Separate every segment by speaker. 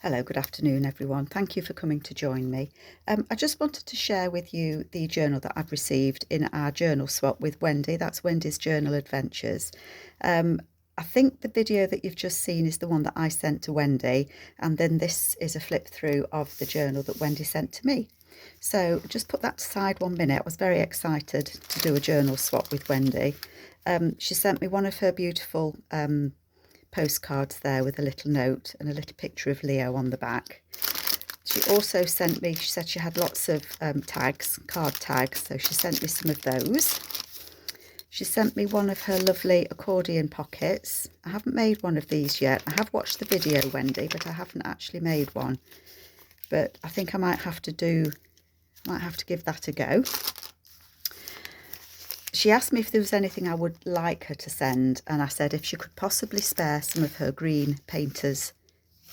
Speaker 1: Hello, good afternoon everyone. Thank you for coming to join me. I just wanted to share with you the journal that I've received in our journal swap with Wendy. That's Wendy's Journal Adventures. I think the video that you've just seen is the one that I sent to Wendy, and then this is a flip through of the journal that Wendy sent to me. So just put that aside 1 minute. I was very excited to do a journal swap with Wendy. She sent me one of her beautiful postcards there with a little note and a little picture of Leo on the back. She also sent me, she said she had lots of tags, card tags, so she sent me some of those. She sent me one of her lovely accordion pockets. I haven't made one of these yet. I have watched the video, Wendy, but I haven't actually made one. But I think I might have to give that a go. She asked me if there was anything I would like her to send, and I said if she could possibly spare some of her green painter's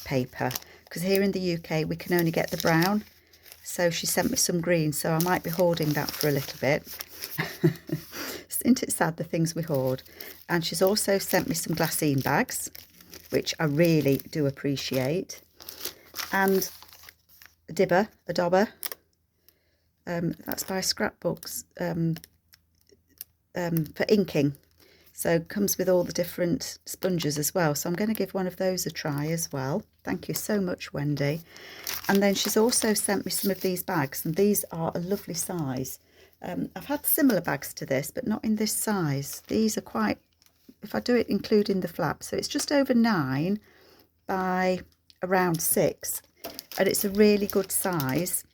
Speaker 1: paper, because here in the UK we can only get the brown. So she sent me some green, so I might be hoarding that for a little bit. Isn't it sad, the things we hoard? And she's also sent me some glassine bags, which I really do appreciate, and a dauber. That's by Scrapbooks. For inking, so it comes with all the different sponges as well, so I'm going to give one of those a try as well. Thank you so much, Wendy. And then she's also sent me some of these bags, and these are a lovely size. I've had similar bags to this, but not in this size. These are quite, if I do it including the flap, so it's just over 9 by around 6, and it's a really good size.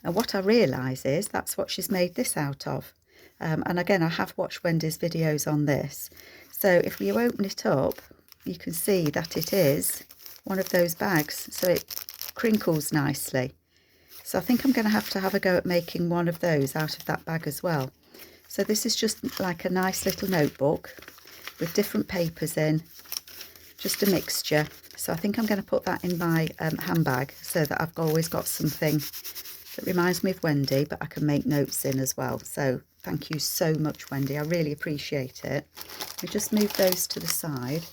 Speaker 1: And what I realise is that's what she's made this out of. And again, I have watched Wendy's videos on this. So if you open it up, you can see that it is one of those bags. So it crinkles nicely. So I think I'm going to have a go at making one of those out of that bag as well. So this is just like a nice little notebook with different papers in, just a mixture. So I think I'm going to put that in my handbag so that I've always got something that reminds me of Wendy, but I can make notes in as well. So thank you so much, Wendy. I really appreciate it. We just move those to the side.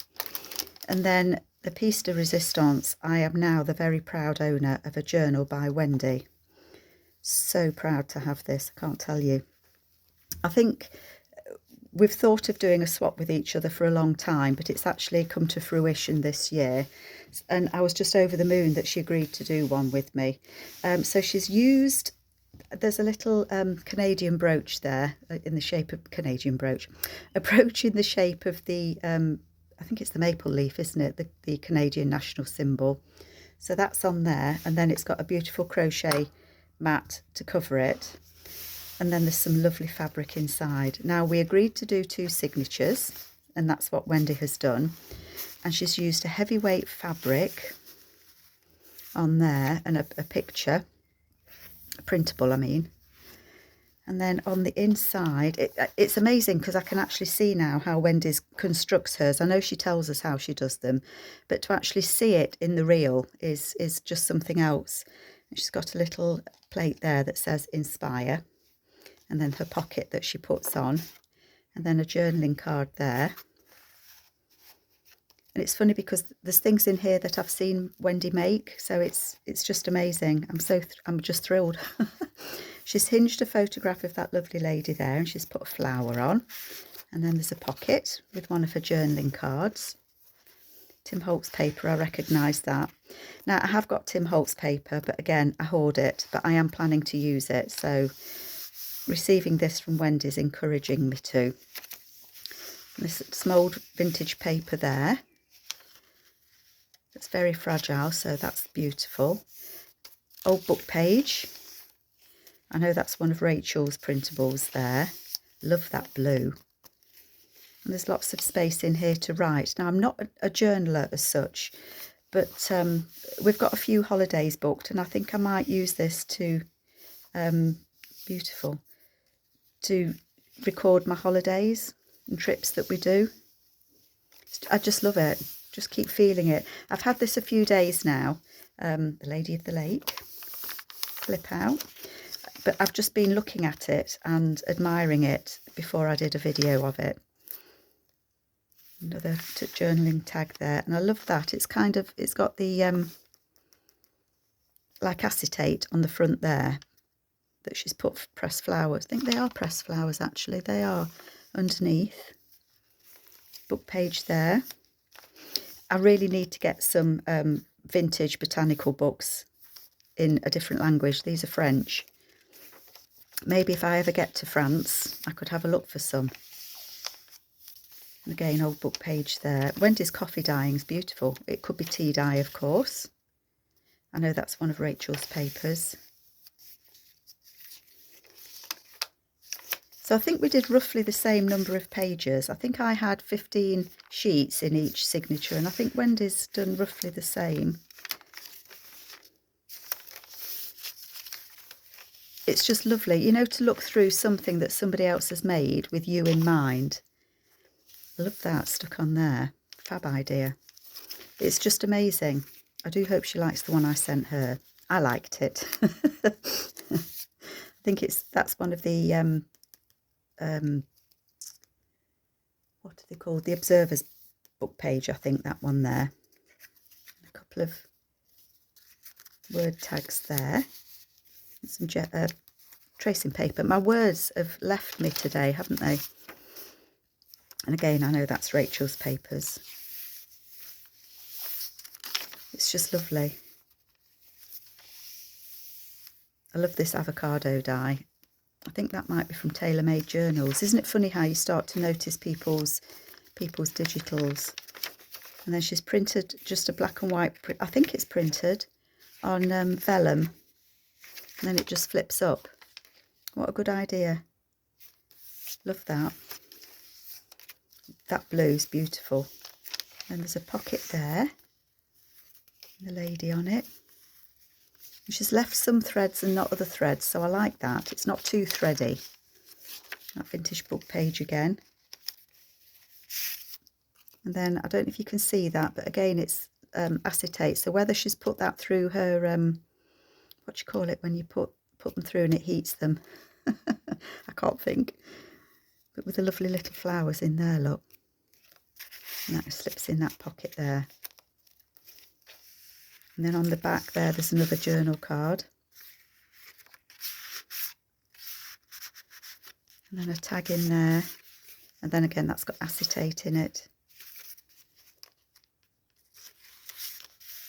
Speaker 1: And then the piece de resistance. I am now the very proud owner of a journal by Wendy. So proud to have this, I can't tell you. I think we've thought of doing a swap with each other for a long time, but it's actually come to fruition this year. And I was just over the moon that she agreed to do one with me. So she's used, there's a little Canadian brooch there in the shape of Canadian brooch, a brooch in the shape of the, I think it's the maple leaf, isn't it? The Canadian national symbol. So that's on there. And then it's got a beautiful crochet mat to cover it. And then there's some lovely fabric inside. Now, we agreed to do 2 signatures, and that's what Wendy has done. And she's used a heavyweight fabric on there and a picture, printable, I mean. And then on the inside, it's amazing because I can actually see now how Wendy constructs hers. I know she tells us how she does them, but to actually see it in the reel is just something else. And she's got a little plate there that says Inspire. And then her pocket that she puts on, and then a journaling card there. And it's funny because there's things in here that I've seen Wendy make, so it's just amazing. I'm just thrilled. She's hinged a photograph of that lovely lady there, and she's put a flower on. And then there's a pocket with one of her journaling cards. Tim Holtz paper, I recognise that. Now, I have got Tim Holtz paper, but again, I hoard it, but I am planning to use it, so receiving this from Wendy is encouraging me to. This some old vintage paper there. It's very fragile, so that's beautiful. Old book page. I know that's one of Rachel's printables there. Love that blue. And there's lots of space in here to write. Now, I'm not a journaler as such, but we've got a few holidays booked, and I think I might use this to, beautiful, to record my holidays and trips that we do. I just love it. Just keep feeling it. I've had this a few days now. The Lady of the Lake, flip out. But I've just been looking at it and admiring it before I did a video of it. Another journaling tag there, and I love that. It's kind of, it's got the like acetate on the front there that she's put pressed flowers. I think they are pressed flowers actually. They are underneath. Book page there. I really need to get some vintage botanical books in a different language. These are French. Maybe if I ever get to France, I could have a look for some. And again, old book page there. Wendy's coffee dyeing is beautiful. It could be tea dye, of course. I know that's one of Rachel's papers. So I think we did roughly the same number of pages. I think I had 15 sheets in each signature, and I think Wendy's done roughly the same. It's just lovely, you know, to look through something that somebody else has made with you in mind. I love that stuck on there. Fab idea. It's just amazing. I do hope she likes the one I sent her. I liked it. I think that's one of the what are they called? The Observer's book page, I think, that one there. A couple of word tags there. And some tracing paper. My words have left me today, haven't they? And again, I know that's Rachel's papers. It's just lovely. I love this avocado die. I think that might be from Tailor Made Journals. Isn't it funny how you start to notice people's digitals? And then she's printed just a black and white print. I think it's printed on vellum. And then it just flips up. What a good idea. Love that. That blue's beautiful. And there's a pocket there. The lady on it. She's left some threads and not other threads, so I like that. It's not too thready. That vintage book page again. And then, I don't know if you can see that, but again, it's acetate. So whether she's put that through her, what do you call it when you put them through and it heats them? I can't think. But with the lovely little flowers in there, look. And that slips in that pocket there. And then on the back there, there's another journal card. And then a tag in there. And then again, that's got acetate in it.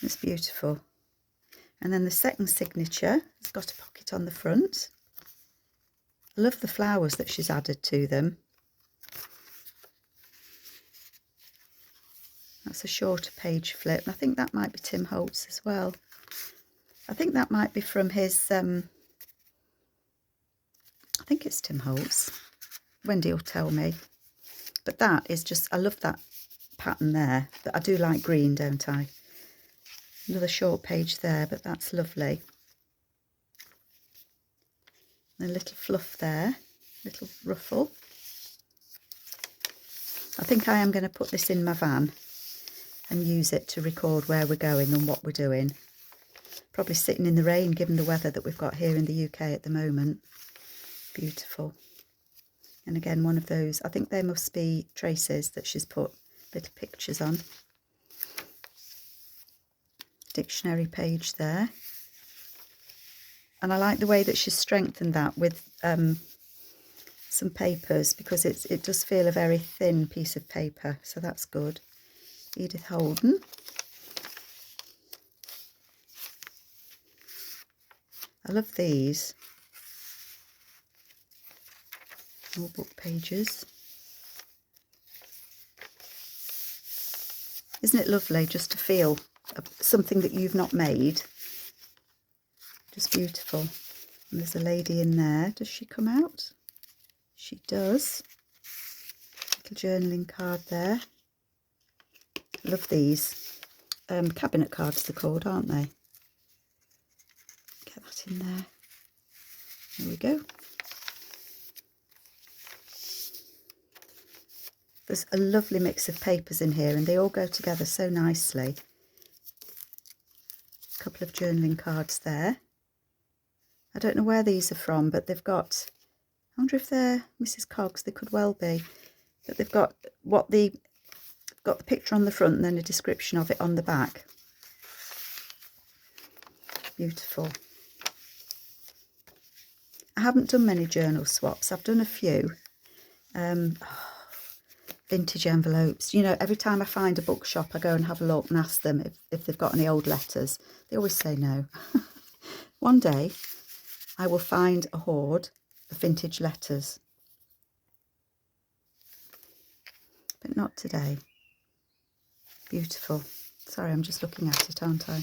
Speaker 1: It's beautiful. And then the second signature has got a pocket on the front. I love the flowers that she's added to them. That's a shorter page flip. And I think that might be Tim Holtz as well. I think that might be from his, I think it's Tim Holtz. Wendy will tell me. But that is just, I love that pattern there. But I do like green, don't I? Another short page there, but that's lovely. And a little fluff there, little ruffle. I think I am going to put this in my van and use it to record where we're going and what we're doing. Probably sitting in the rain, given the weather that we've got here in the UK at the moment. Beautiful. And again, one of those, I think they must be traces that she's put little pictures on. Dictionary page there. And I like the way that she's strengthened that with some papers, because it does feel a very thin piece of paper, so that's good. Edith Holden. I love these. More book pages. Isn't it lovely just to feel something that you've not made? Just beautiful. And there's a lady in there. Does she come out? She does. Little journaling card there. Love these. Cabinet cards they're called, aren't they? Get that in there. There we go. There's a lovely mix of papers in here and they all go together so nicely. A couple of journaling cards there. I don't know where these are from, but they've got, I wonder if they're Mrs. Coggs, they could well be. But they've got got the picture on the front and then a description of it on the back. Beautiful. I haven't done many journal swaps. I've done a few. Vintage envelopes. You know, every time I find a bookshop, I go and have a look and ask them if they've got any old letters. They always say no. One day, I will find a hoard of vintage letters. But not today. Beautiful. Sorry, I'm just looking at it, aren't I?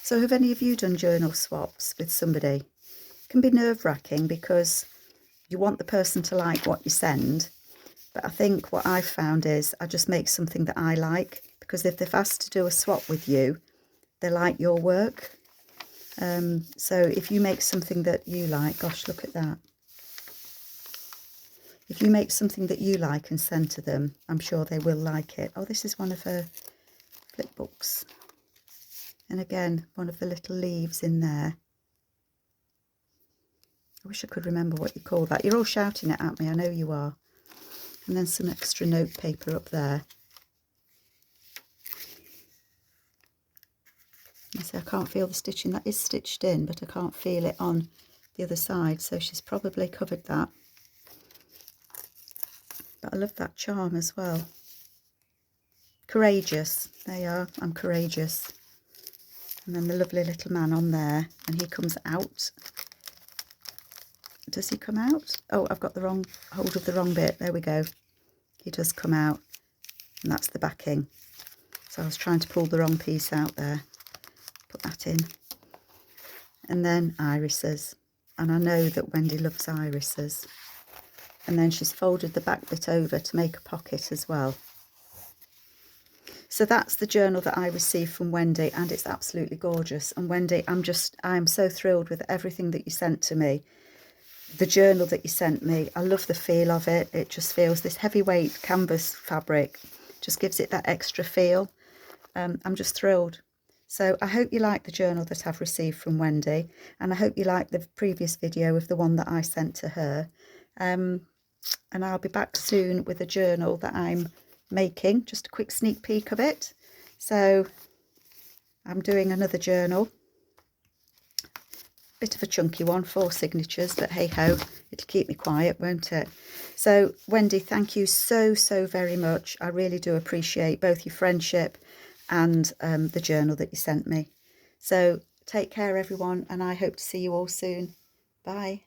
Speaker 1: So have any of you done journal swaps with somebody? It can be nerve-wracking because you want the person to like what you send. But I think what I've found is I just make something that I like, because if they've asked to do a swap with you, they like your work. So if you make something that you like, gosh, look at that. If you make something that you like and send to them, I'm sure they will like it. Oh, this is one of her flip books. And again, one of the little leaves in there. I wish I could remember what you call that. You're all shouting it at me, I know you are. And then some extra note paper up there. You see, I can't feel the stitching. That is stitched in, but I can't feel it on the other side. So she's probably covered that. But I love that charm as well. Courageous. There you are. I'm courageous. And then the lovely little man on there. And he comes out. Does he come out? Oh, I've got the wrong hold of the wrong bit. There we go. He does come out. And that's the backing. So I was trying to pull the wrong piece out there. Put that in. And then irises. And I know that Wendy loves irises. And then she's folded the back bit over to make a pocket as well. So that's the journal that I received from Wendy, and it's absolutely gorgeous. And Wendy, I'm so thrilled with everything that you sent to me. The journal that you sent me, I love the feel of it. It just feels, this heavyweight canvas fabric just gives it that extra feel. I'm just thrilled. So I hope you like the journal that I've received from Wendy, and I hope you like the previous video of the one that I sent to her. And I'll be back soon with a journal that I'm making, just a quick sneak peek of it. So I'm doing another journal, bit of a chunky one, 4 signatures, but hey ho, it'll keep me quiet, won't it? So Wendy, thank you so very much. I really do appreciate both your friendship and the journal that you sent me. So take care everyone, and I hope to see you all soon. Bye.